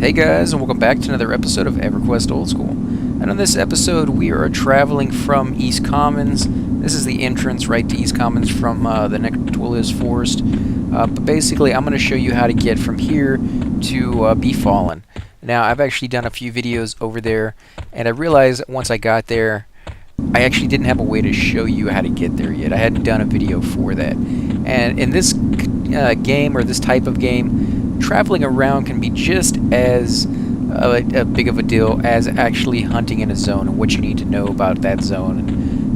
Hey guys, and welcome back to another episode of Everquest Old School. And on this episode, we are traveling from East Commons. This is the entrance right to East Commons from the Necro Forest. But basically, I'm going to show you how to get from here to Befallen. Now, I've actually done a few videos over there, and I realized once I got there, I actually didn't have a way to show you how to get there yet. I hadn't done a video for that. And in this game, or this type of game, traveling around can be just as a big of a deal as actually hunting in a zone and what you need to know about that zone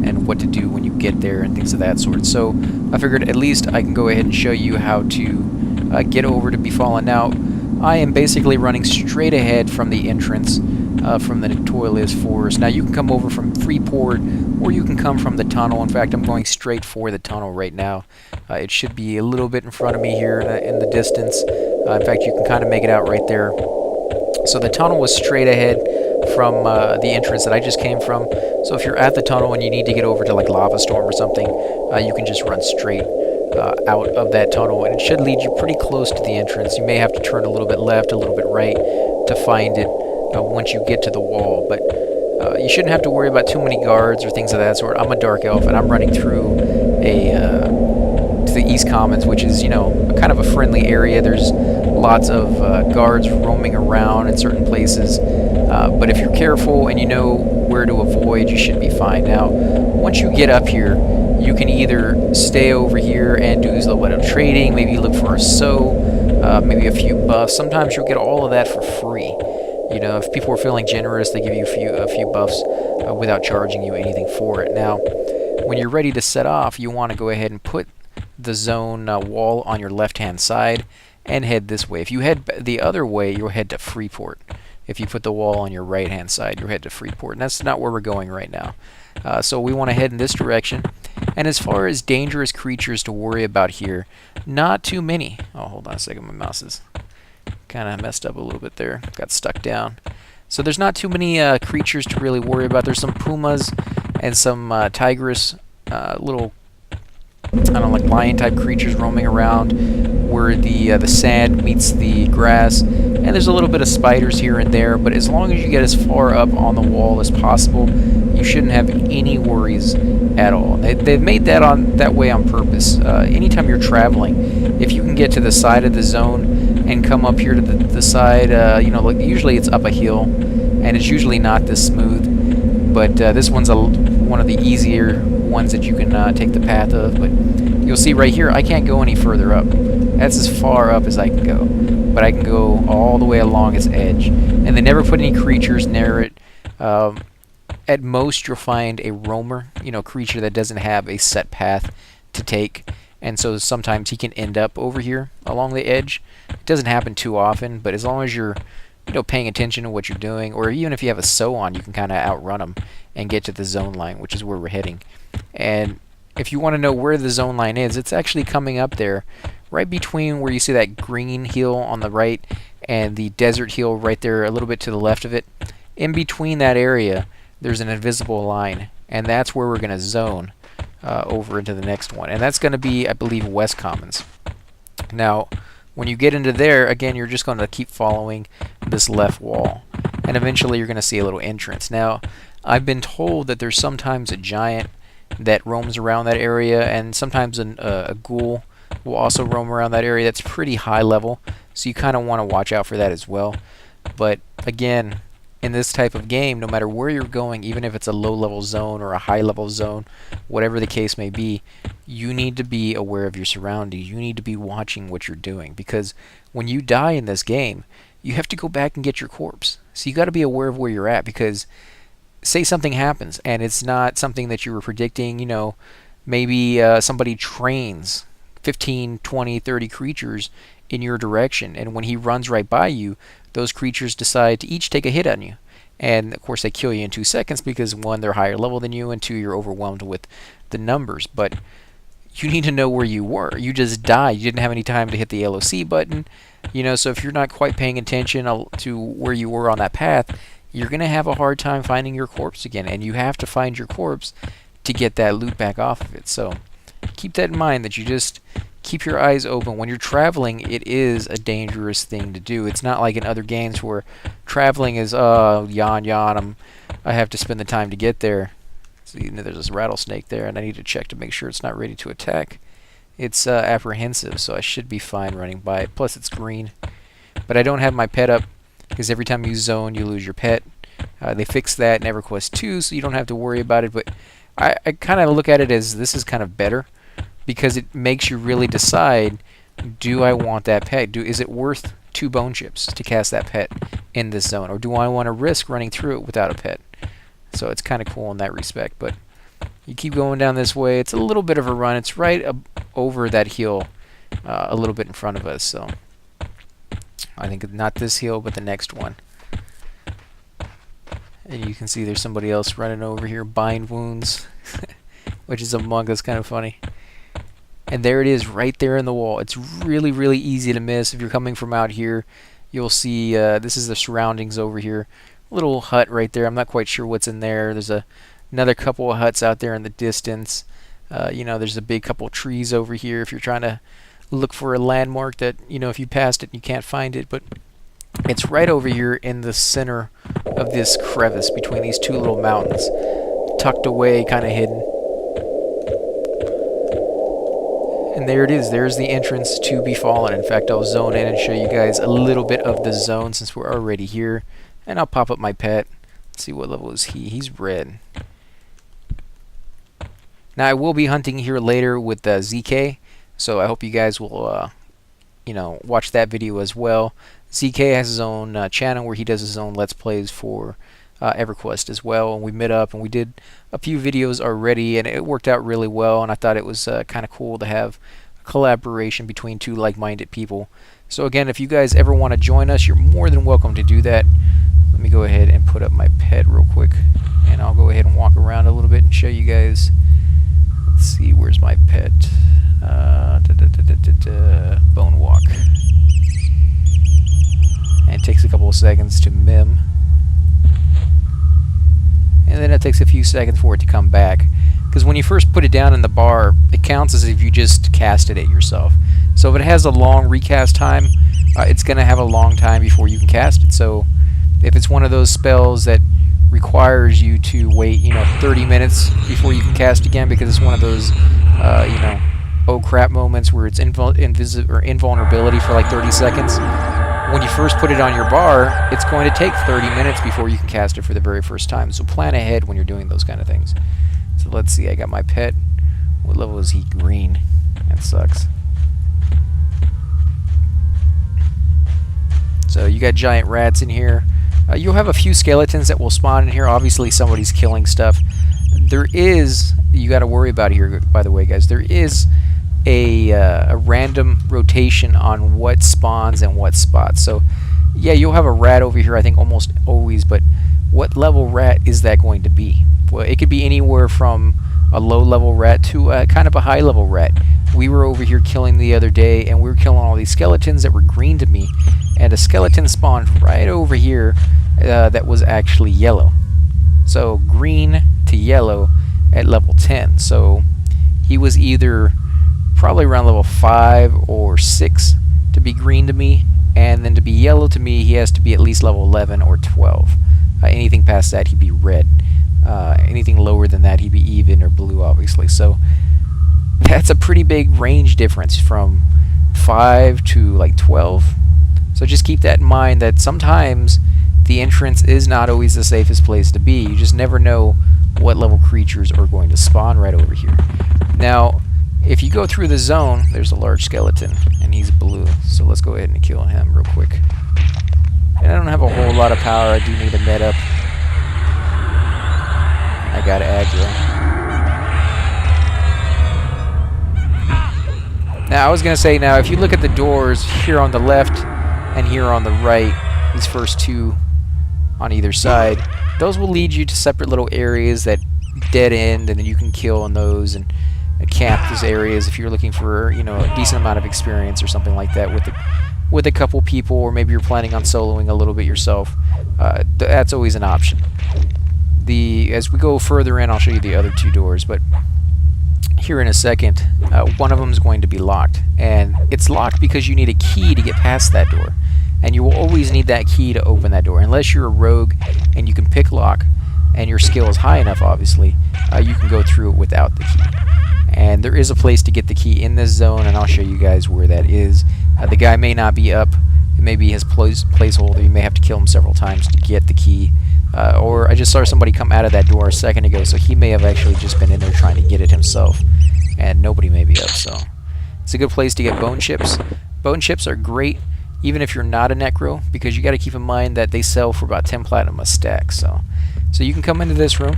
and what to do when you get there and things of that sort. So I figured at least I can go ahead and show you how to get over to Befallen. Now, I am basically running straight ahead from the entrance from the Necro Forest. Now, you can come over from Freeport, or you can come from the tunnel. In fact, I'm going straight for the tunnel right now. It should be a little bit in front of me here in the distance. In fact, you can kind of make it out right there. So the tunnel was straight ahead from the entrance that I just came from. So if you're at the tunnel and you need to get over to like Lava Storm or something, you can just run straight out of that tunnel, and it should lead you pretty close to the entrance. You may have to turn a little bit left, a little bit right to find it once you get to the wall, but you shouldn't have to worry about too many guards or things of that sort. I'm a Dark Elf, and I'm running through to the East Commons, which is, you know, kind of a friendly area. There's lots of guards roaming around in certain places, but if you're careful and you know where to avoid, you should be fine. Now, once you get up here, you can either stay over here and do a little bit of trading, maybe look for a maybe a few buffs. Sometimes you'll get all of that for free. You know, if people are feeling generous, they give you a few buffs without charging you anything for it. Now, when you're ready to set off, you want to go ahead and put the zone wall on your left-hand side and head this way. If you head the other way, you'll head to Freeport. If you put the wall on your right-hand side, you'll head to Freeport, and that's not where we're going right now. So we want to head in this direction. And as far as dangerous creatures to worry about here, not too many. Oh, hold on a second, my mouse is kind of messed up a little bit there. Got stuck down. So there's not too many creatures to really worry about. There's some pumas and some tigress, little, I don't know, like lion-type creatures roaming around where the sand meets the grass. And there's a little bit of spiders here and there, but as long as you get as far up on the wall as possible, you shouldn't have any worries at all. They've made that way on purpose. Anytime you're traveling, if you can get to the side of the zone and come up here to the side, you know, like usually it's up a hill, and it's usually not this smooth, but this one's one of the easier ones that you can take the path of. But you'll see right here, I can't go any further up. That's as far up as I can go, but I can go all the way along its edge. And they never put any creatures near it. At most, you'll find a roamer, you know, creature that doesn't have a set path to take, and so sometimes he can end up over here along the edge. It doesn't happen too often, but as long as you're, you know, paying attention to what you're doing, or even if you have a sew on, you can kind of outrun them and get to the zone line, which is where we're heading. And if you want to know where the zone line is, it's actually coming up there, right between where you see that green hill on the right and the desert hill right there, a little bit to the left of it. In between that area, there's an invisible line, and that's where we're going to zone over into the next one. And that's going to be, I believe, West Commons. Now, when you get into there, again, you're just going to keep following this left wall, and eventually you're going to see a little entrance. Now, I've been told that there's sometimes a giant that roams around that area, and sometimes a ghoul will also roam around that area. That's pretty high level, so you kind of want to watch out for that as well. But again, in this type of game, no matter where you're going, even if it's a low-level zone or a high-level zone, whatever the case may be, you need to be aware of your surroundings. You need to be watching what you're doing, because when you die in this game, you have to go back and get your corpse. So you got to be aware of where you're at, because say something happens and it's not something that you were predicting. You know, maybe somebody trains 15, 20, 30 creatures in your direction, and when he runs right by you, those creatures decide to each take a hit on you. And of course they kill you in 2 seconds, because one, they're higher level than you, and two, you're overwhelmed with the numbers. But you need to know where you were. You just died. You didn't have any time to hit the LOC button. You know, so if you're not quite paying attention to where you were on that path, you're going to have a hard time finding your corpse again, and you have to find your corpse to get that loot back off of it. So keep that in mind, that you just keep your eyes open. When you're traveling, it is a dangerous thing to do. It's not like in other games where traveling is, yawn, I have to spend the time to get there. So, you know, there's this rattlesnake there, and I need to check to make sure it's not ready to attack. It's apprehensive, so I should be fine running by it. Plus, it's green. But I don't have my pet up, because every time you zone, you lose your pet. They fixed that in Everquest 2, so you don't have to worry about it. But I kind of look at it as this is kind of better, because it makes you really decide, do I want that pet? Is it worth 2 bone chips to cast that pet in this zone? Or do I want to risk running through it without a pet? So it's kind of cool in that respect. But you keep going down this way. It's a little bit of a run. It's right over that hill, a little bit in front of us. So I think not this hill, but the next one. And you can see there's somebody else running over here, bind wounds, which is a monk. That's kind of funny. And there it is, right there in the wall. It's really, really easy to miss. If you're coming from out here, you'll see this is the surroundings over here. Little hut right there. I'm not quite sure what's in there. There's another couple of huts out there in the distance. You know, there's a big couple of trees over here. If you're trying to look for a landmark that, you know, if you passed it, you can't find it. But it's right over here in the center of this crevice between these 2 little mountains, tucked away, kind of hidden. And there it is. There's the entrance to Befallen. In fact, I'll zone in and show you guys a little bit of the zone since we're already here. And I'll pop up my pet. Let's see, what level is he? He's red. Now, I will be hunting here later with ZK, so I hope you guys will, you know, watch that video as well. ZK has his own channel where he does his own Let's Plays for Everquest as well, and we met up and we did a few videos already, and it worked out really well, and I thought it was kind of cool to have a collaboration between 2 like-minded people. So again, if you guys ever want to join us, you're more than welcome to do that. Let me go ahead and put up my pet real quick, and I'll go ahead and walk around a little bit and show you guys. Let's see, where's my pet? Bone walk. And it takes a couple of seconds to mim. And then it takes a few seconds for it to come back. Because when you first put it down in the bar, it counts as if you just casted it yourself. So if it has a long recast time, it's going to have a long time before you can cast it. So if it's one of those spells that requires you to wait, you know, 30 minutes before you can cast again, because it's one of those, you know, oh crap moments where it's invulnerability for like 30 seconds. When you first put it on your bar, it's going to take 30 minutes before you can cast it for the very first time. So plan ahead when you're doing those kind of things. So let's see, I got my pet. What level is he? Green. That sucks. So you got giant rats in here. You'll have a few skeletons that will spawn in here. Obviously somebody's killing stuff. There is, you got to worry about here, by the way, guys, there is a random rotation on what spawns and what spots. So yeah, you'll have a rat over here, I think almost always, but what level rat is that going to be? Well, it could be anywhere from a low level rat to kind of a high level rat. We were over here killing the other day, and we were killing all these skeletons that were green to me, and a skeleton spawned right over here that was actually yellow. So green to yellow at level 10. So he was either probably around level 5 or 6 to be green to me, and then to be yellow to me he has to be at least level 11 or 12. Anything past that he'd be red. Anything lower than that he'd be even or blue, obviously. So that's a pretty big range difference from 5 to like 12. So just keep that in mind, that sometimes the entrance is not always the safest place to be. You just never know what level creatures are going to spawn right over here. Now, if you go through the zone, there's a large skeleton, and he's blue. So let's go ahead and kill him real quick. And I don't have a whole lot of power. I do need a med up. I got aggro. Now, I was going to say, now, if you look at the doors here on the left and here on the right, these first 2 on either side, those will lead you to separate little areas that dead end, and then you can kill in those and camp those areas if you're looking for, you know, a decent amount of experience or something like that with a couple people, or maybe you're planning on soloing a little bit yourself. That's always an option. As we go further in, I'll show you the other 2 doors, but here in a second, one of them is going to be locked. And it's locked because you need a key to get past that door. And you will always need that key to open that door. Unless you're a rogue and you can pick lock, and your skill is high enough, obviously, you can go through it without the key. And there is a place to get the key in this zone, and I'll show you guys where that is. The guy may not be up. It may be his placeholder. You may have to kill him several times to get the key. Or I just saw somebody come out of that door a second ago, so he may have actually just been in there trying to get it himself. And nobody may be up, so it's a good place to get bone chips. Bone chips are great even if you're not a Necro, because you got to keep in mind that they sell for about 10 platinum a stack. So you can come into this room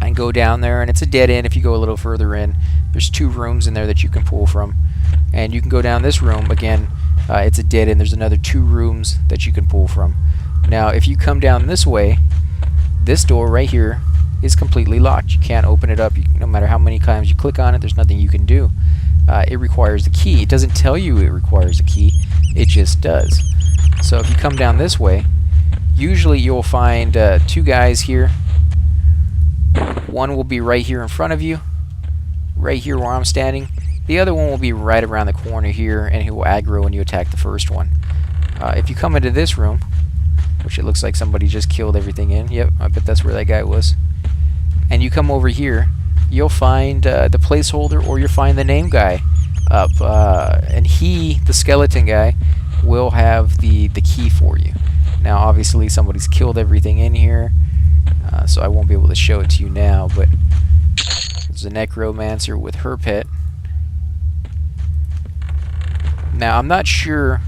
and go down there, and it's a dead end if you go a little further in. There's 2 rooms in there that you can pull from, and you can go down this room again. It's a dead end. There's another 2 rooms that you can pull from. Now if you come down this way, this door right here is completely locked. You can't open it up. No matter how many times you click on it, there's nothing you can do. It requires the key. It doesn't tell you it requires a key, it just does. So if you come down this way, usually you'll find 2 guys here. One will be right here in front of you, right here where I'm standing. The other one will be right around the corner here, and he will aggro when you attack the first one. If you come into this room, which it looks like somebody just killed everything in. Yep, I bet that's where that guy was. And you come over here, you'll find the placeholder, or you'll find the name guy up. And he, the skeleton guy, will have the key for you. Now, obviously, somebody's killed everything in here, so I won't be able to show it to you now, but there's a necromancer with her pet. Now, I'm not sure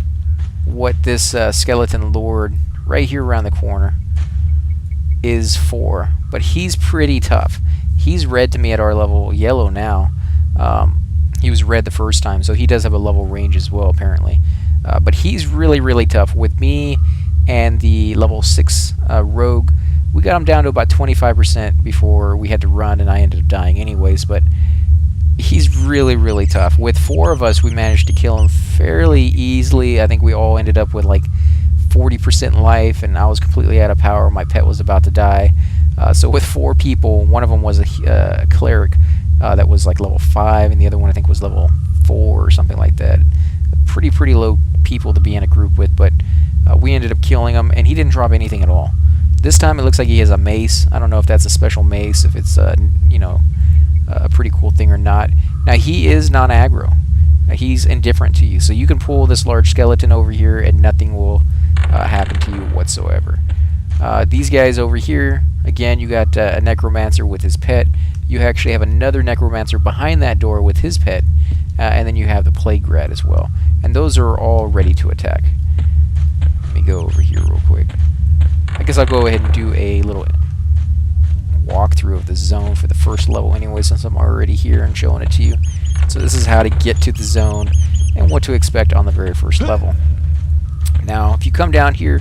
what this skeleton lord right here around the corner is for, but he's pretty tough. He's red to me at our level, yellow now. He was red the first time, so he does have a level range as well, apparently. But he's really, really tough. With me and the level 6 rogue, we got him down to about 25% before we had to run, and I ended up dying anyways, but he's really, really tough. With 4 of us, we managed to kill him fairly easily. I think we all ended up with like 40% life, and I was completely out of power. My pet was about to die. So with 4 people, one of them was a cleric that was like level 5, and the other one I think was level 4 or something like that. Pretty low people to be in a group with, but we ended up killing him, and he didn't drop anything at all. This time it looks like he has a mace. I don't know if that's a special mace, if it's you know, a pretty cool thing or not. Now he is non-aggro. He's indifferent to you, so you can pull this large skeleton over here and nothing will happen to you whatsoever. These guys over here, again, you got a necromancer with his pet. You actually have another necromancer behind that door with his pet, and then you have the plague rat as well. And those are all ready to attack. Let me go over here real quick. I guess I'll go ahead and do a little walkthrough of the zone for the first level anyway, since I'm already here and showing it to you. So this is how to get to the zone and what to expect on the very first level. Now, if you come down here,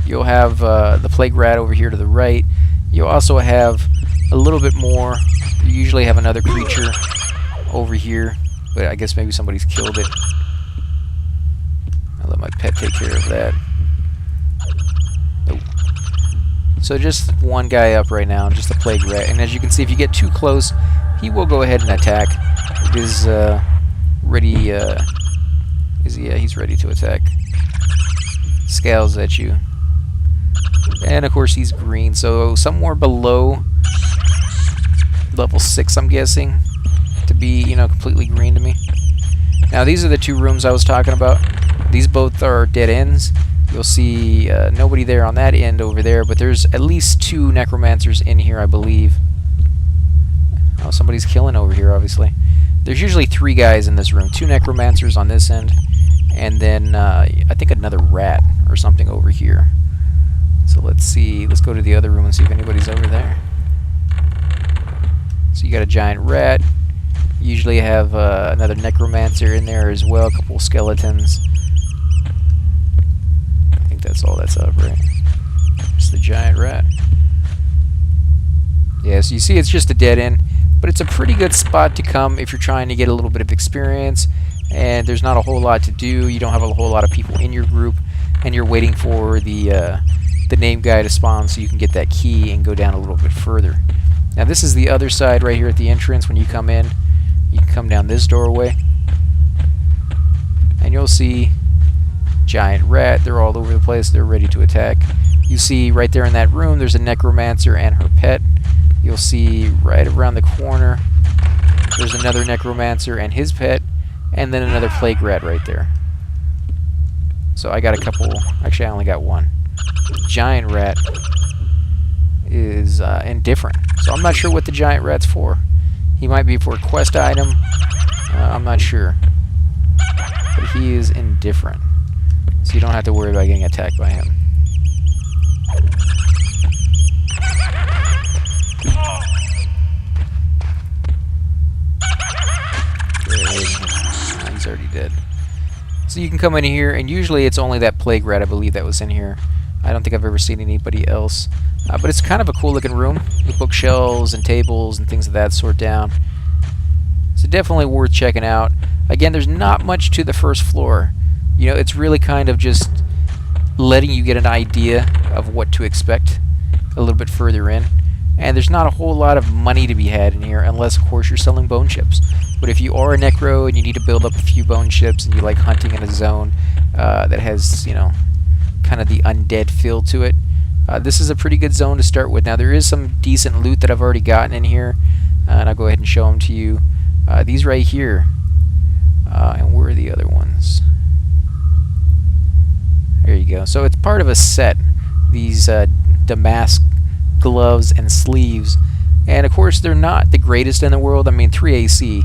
you'll have the plague rat over here to the right. You'll also have a little bit more. You usually have another creature over here, but I guess maybe somebody's killed it. I'll let my pet take care of that. Nope. So just one guy up right now, just the plague rat. And as you can see, if you get too close, he will go ahead and attack. It is ready. Yeah, he's ready to attack. Scowls at you. And of course he's green, so somewhere below level 6, I'm guessing, to be, you know, completely green to me. Now these are the 2 rooms I was talking about. These both are dead ends. You'll see nobody there on that end over there, but there's at least 2 necromancers in here, I believe. Oh, somebody's killing over here, obviously. There's usually 3 guys in this room. 2 necromancers on this end, and then I think another rat or something over here. So let's see. Let's go to the other room and see if anybody's over there. So you got a giant rat. You usually have another necromancer in there as well. A couple skeletons. I think that's all that's up, right? Just the giant rat. Yeah, so you see it's just a dead end, but it's a pretty good spot to come if you're trying to get a little bit of experience, and there's not a whole lot to do. You don't have a whole lot of people in your group, and you're waiting for the name guy to spawn so you can get that key and go down a little bit further. Now this is the other side right here at the entrance when you come in. You can come down this doorway, and you'll see giant rat. They're all over the place. They're ready to attack. You see right there in that room, there's a necromancer and her pet. You'll see right around the corner, there's another necromancer and his pet, and then another plague rat right there. So I got a couple. Actually, I only got one. The giant rat is indifferent. So I'm not sure what the giant rat's for. He might be for a quest item. I'm not sure. But he is indifferent. So you don't have to worry about getting attacked by him. He's already dead. So you can come in here, and usually it's only that plague rat, I believe, that was in here. I don't think I've ever seen anybody else. But it's kind of a cool looking room with bookshelves and tables and things of that sort down. So definitely worth checking out. Again, there's not much to the first floor. You know, it's really kind of just letting you get an idea of what to expect a little bit further in. And there's not a whole lot of money to be had in here, unless, of course, you're selling bone chips. But if you are a necro and you need to build up a few bone chips and you like hunting in a zone that has, you know, kind of the undead feel to it, this is a pretty good zone to start with. Now, there is some decent loot that I've already gotten in here, and I'll go ahead and show them to you. These right here. And where are the other ones? There you go. So it's part of a set. These damask gloves and sleeves, and of course they're not the greatest in the world. I mean, 3AC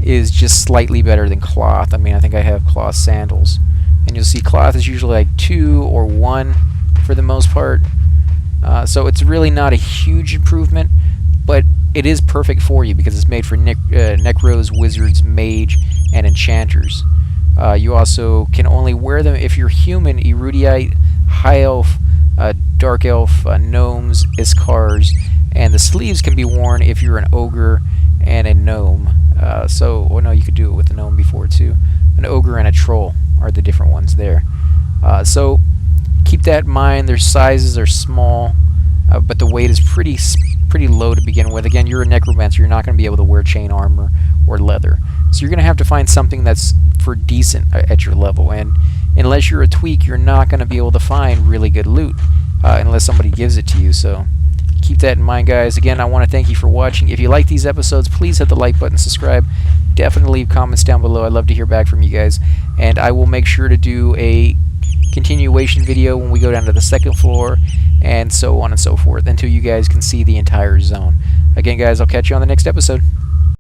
is just slightly better than cloth. I mean, I think I have cloth sandals, and you'll see cloth is usually like 2 or 1 for the most part. So it's really not a huge improvement, but it is perfect for you because it's made for necros, wizards, mage, and enchanters. You also can only wear them if you're human, erudite, high elf, dark elf, gnomes, iskars, and the sleeves can be worn if you're an ogre and a gnome. Oh no, you could do it with a gnome before too. An ogre and a troll are the different ones there. So keep that in mind. Their sizes are small, but the weight is pretty low to begin with. Again, you're a necromancer. You're not going to be able to wear chain armor or leather. So you're going to have to find something that's for decent at your level. And unless you're a tweak, you're not going to be able to find really good loot unless somebody gives it to you. So keep that in mind, guys. Again, I want to thank you for watching. If you like these episodes, please hit the like button, subscribe. Definitely leave comments down below. I'd love to hear back from you guys. And I will make sure to do a continuation video when we go down to the second floor, and so on and so forth, until you guys can see the entire zone. Again, guys, I'll catch you on the next episode.